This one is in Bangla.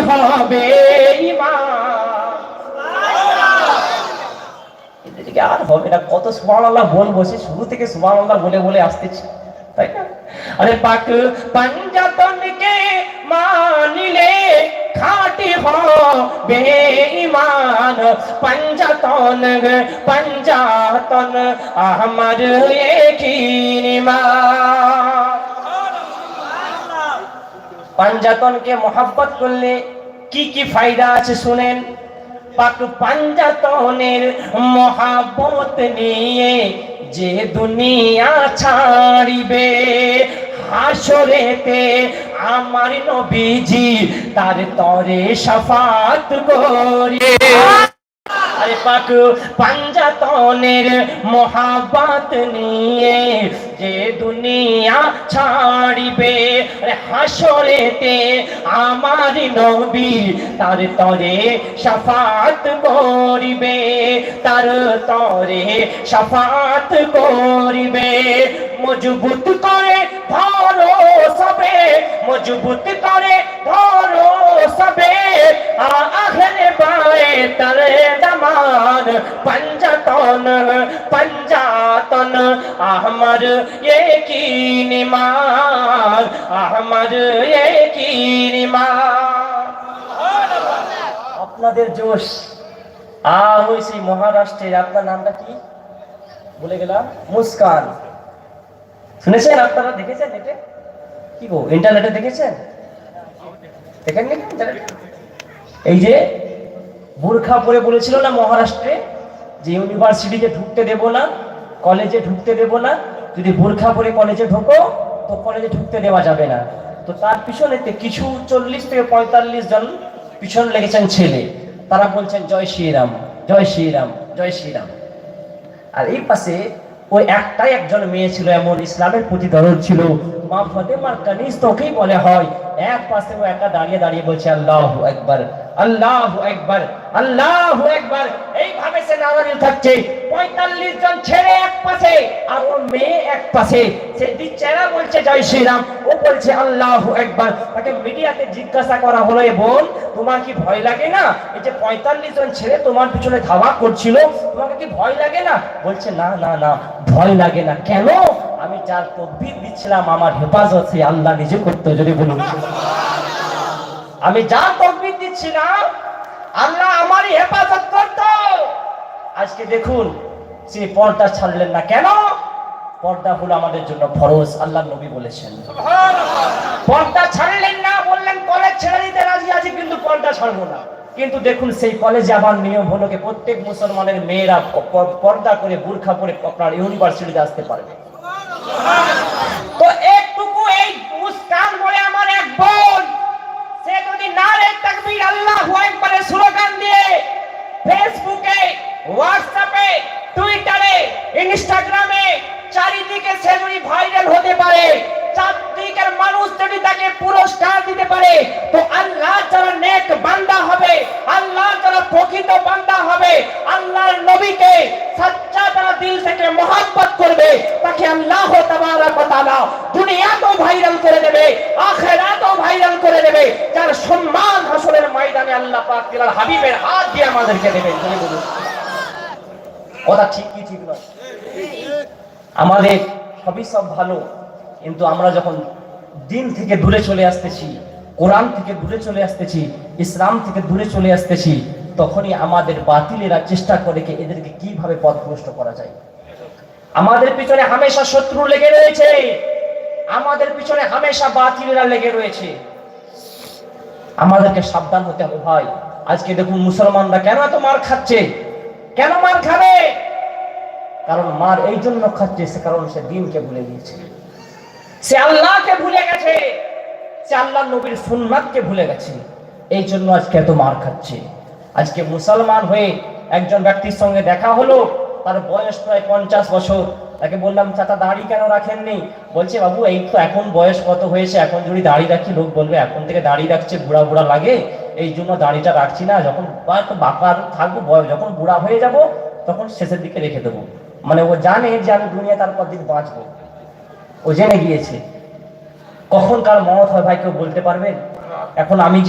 হবে ঈমান। এদিকে আর হবে না, কত সুবহানাল্লাহ বলবো, সে শুরু থেকে সুবহানাল্লাহ বলে বলে আসতেছি, তাই না? আরে পাক পঞ্জাতনকে মানিলে খাঁটি হবে ঈমান। পঞ্জাতন পঞ্জাতন আমার ঈমান। পঞ্জাতনকে মোহাব্বত করলে কি কি ফায়দা আছে শুনেন। পাক পঞ্জাতনের মোহাব্বত নিয়ে যে দুনিয়া ছাড়িবে, হাসরেতে আমার নবীজি তার তরে শাফাত করিবে। আরে পাক পঞ্জাতনের মোহাব্বত নিয়ে যে দুনিয়া ছাড়িবে, হাসরেতে আমার নবী তার তরে শাফাত করিবে, তার তরে শাফাত করিবে। মজবুত করে ধরো সবে, মজবুত করে ধরো সবে, আখেরে বায়ে তারে দামান। পঞ্জাতন পঞ্জাতন আমার ইয়াকিন ঈমান, আমার ইয়াকিন ঈমান। আপনাদের জোশ আর ওই সেই মহারাষ্ট্রের, আপনার নামটা কি বলে গেলাম, মুস্কান, শুনেছেন আপনারা? দেখেছেন এটা কি গো, ইন্টারনেটে দেখেছেন? দেখেননি ইন্টারনেটে? এই যে বুরখা পরে বলেছিল না মহারাষ্ট্রে যে ইউনিভার্সিটিতে ঢুকতে দেব না, কলেজে ঢুকতে দেব না, যদি বুরখা পরে কলেজে ঢোকো তো কলেজে ঢুকতে দেওয়া যাবে না। তো তার পিছনেতে কিছু 40 থেকে 45 জন পিছন লেগেছেন ছেলে, তারা বলছেন জয় শ্রীরাম, জয় শ্রীরাম, জয় শ্রীরাম। আর এই পাশে ওই একটাই একজন মেয়ে ছিল, এমন ইসলামের প্রতি দরদ ছিল, মা ফাতেমার কানিজ তোকেই বলে হয়। এক পাশে ও একা দাঁড়িয়ে দাঁড়িয়ে বলছে আল্লাহু আকবার, আল্লাহু আকবার, আল্লাহু আকবার। এইভাবে সে নারাজ থাকছে। 45 জন ছেলে এক পাশে আর ও মেয়ে এক পাশে। সে দিচ্ছেরা বলছে জয় শ্রীরাম, ও বলছে আল্লাহু আকবার। তাকে মিডিয়াতে জিজ্ঞাসা করা হলো, এ বোন তোমার কি ভয় লাগে না? এই যে 45 জন ছেলে তোমার পিছনে ধাওয়া করছিল, তোমাকে কি ভয় লাগে না? বলছে না না না, ভয় লাগে না। কেন? আমি যার তাকবীর দিচ্ছিলাম আমার হেফাজত সেই আল্লাহ নিজে করতে। যদি বলুন, আমি যার তাকবীর দিচ্ছিলাম আল্লাহ আমারই হেফাজত করত। আজকে দেখুন সে পর্দা ছাড়লেন না। কেন? পর্দা হলো আমাদের জন্য ফরজ, আল্লাহ নবী বলেছেন। পর্দা ছাড়লেন না, বললেন কলেজ ছেড়ে দিতে রাজি আছি কিন্তু পর্দা ছাড়বো না। কিন্তু দেখুন সেই কলেজে আবার নিয়ম হলো কি প্রত্যেক মুসলমানের মেয়েরা পর্দা করে বুরখা পরে আপনার ইউনিভার্সিটিতে আসতে পারবে। তো একটুকু এই মুস্কান বলে আমার এক বোন, সে যদি নারে তাকবীর আল্লাহু আকবারের স্লোগান দিয়ে ফেসবুকে, হোয়াটসঅ্যাপে, টুইটারে, ইনস্টাগ্রামে চারিদিকে সে যদি ভাইরাল হতে পারে, চারদিকের মানুষ যদি তাকে পুরস্কার দিতে পারে, তো আল্লাহ যারা নেক বান্দা হবে, আল্লাহ যারা প্রকৃত বান্দা হবে, আল্লাহর নবীকে সচ্চা তারা দিল থেকে মহব্বত করবে, তাকে আল্লাহ তাবারক ওয়া তাআলা দুনিয়াতেও ভাইরাল করে দেবে, আখিরাতেও ভাইরাল করে দেবে। যার সম্মান হাসরের ময়দানে আল্লাহ পাক তাআলার হাবিবের হাত দিয়ে আমাদেরকে দেবেন। কথা ঠিক কি ঠিক নয়? আমাদের সবই সব ভালো, কিন্তু আমরা যখন দিন থেকে দূরে চলে আসতেছি, কোরআন থেকে দূরে চলে আসতেছি, ইসলাম থেকে দূরে চলে আসতেছি, তখনই আমাদের বাতিলেরা চেষ্টা করে কি এদেরকে কিভাবে পথভ্রষ্ট করা যায়। আমাদের পিছনে হামেশা শত্রু লেগে রয়েছে, আমাদের পিছনে হামেশা বাতিলেরা লেগে রয়েছে। আমাদেরকে সাবধান হতে হবে ভাই। আজকে দেখুন মুসলমানরা কেন এত মার খাচ্ছে? কেন মার খাবে? কারণ মার এই জন্য খাচ্ছে, সে কারণ সে দ্বীনকে ভুলে গিয়েছে, সে আল্লাহকে ভুলে গেছে, সে আল্লাহ নবীর সুন্নাতকে ভুলে গেছে। এই জন্য আজকে এত মার খাচ্ছে। আজকে মুসলমান হয়ে একজন ব্যক্তির সঙ্গে দেখা হলো, তার বয়স প্রায় 50 বছর। তাকে বললাম চাচা দাড়ি কেন রাখেননি? বলছে বাবু এই তো এখন বয়স কত হয়েছে, এখন যদি দাড়ি রাখি লোক বলবে এখন থেকে দাড়ি রাখছে বুড়া বুড়া লাগে, এই জন্য দাড়িটা রাখছি না। যখন বাঁকা থাকবো, যখন বুড়া হয়ে যাব তখন শেষের দিকে রেখে দেবো। মানে ও জানে যে আমি দুনিয়া তারপর দিন বাঁচবো, ও জেনে গিয়েছে। কখন কার মওত হয় ভাই কেউ বলতে পারবেন? এখন আমি